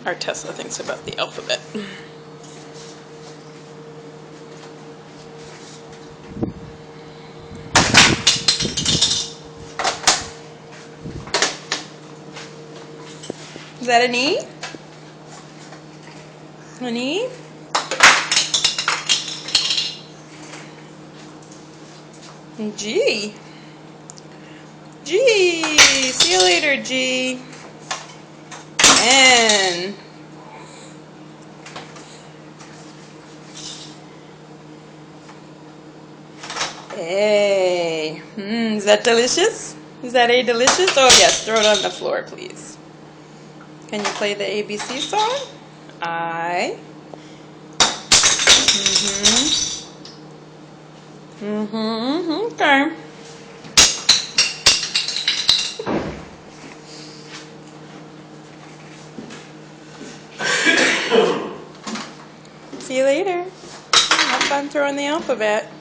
our Tesla thinks about the alphabet. Is that an E? An E? G. G. See you later, G. N. A. Is that delicious? Is that A delicious? Oh yes, throw it on the floor, please. Can you play the ABC song? I. Okay. See you later. Have fun throwing the alphabet.